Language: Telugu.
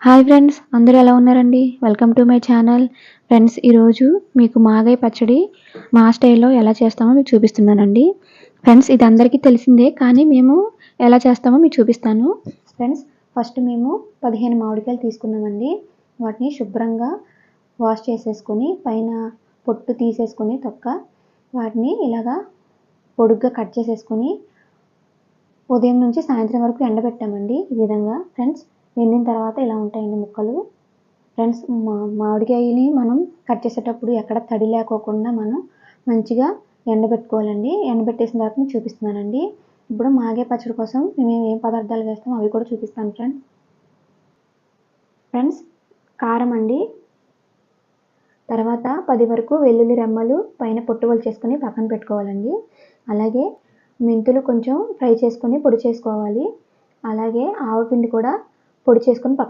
హాయ్ ఫ్రెండ్స్, అందరూ ఎలా ఉన్నారండి? Welcome to my channel. Friends, ఈరోజు మీకు మాగాయ పచ్చడి మా స్టైల్లో ఎలా చేస్తామో మీకు చూపిస్తున్నానండి. ఫ్రెండ్స్, ఇది అందరికీ తెలిసిందే, కానీ మేము ఎలా చేస్తామో మీకు చూపిస్తాను. ఫ్రెండ్స్, ఫస్ట్ మేము 15 మామిడికాయలు తీసుకున్నామండి. వాటిని శుభ్రంగా వాష్ చేసేసుకొని పైన పొట్టు తీసేసుకొని వాటిని ఇలాగా పొడుగ్గా కట్ చేసేసుకొని ఉదయం నుంచి సాయంత్రం వరకు ఎండబెట్టామండి. ఈ విధంగా ఫ్రెండ్స్, ఎండిన తర్వాత ఇలా ఉంటాయండి ముక్కలు. ఫ్రెండ్స్, మామిడికాయని మనం కట్ చేసేటప్పుడు ఎక్కడ తడి లేకోకుండా మనం మంచిగా ఎండబెట్టుకోవాలండి. ఎండబెట్టేసిన తర్వాత నేను చూపిస్తున్నానండి. ఇప్పుడు మాగాయ పచ్చడి కోసం మేము ఏం పదార్థాలు వేస్తామో అవి కూడా చూపిస్తాను ఫ్రెండ్స్. కారం అండి, తర్వాత 10 వరకు వెల్లుల్లి రెమ్మలు పైన పొట్టు చేసుకొని పక్కన పెట్టుకోవాలండి. అలాగే మెంతులు కొంచెం ఫ్రై చేసుకొని పొడి చేసుకోవాలి. అలాగే ఆవపిండి కూడా పొడి చేసుకొని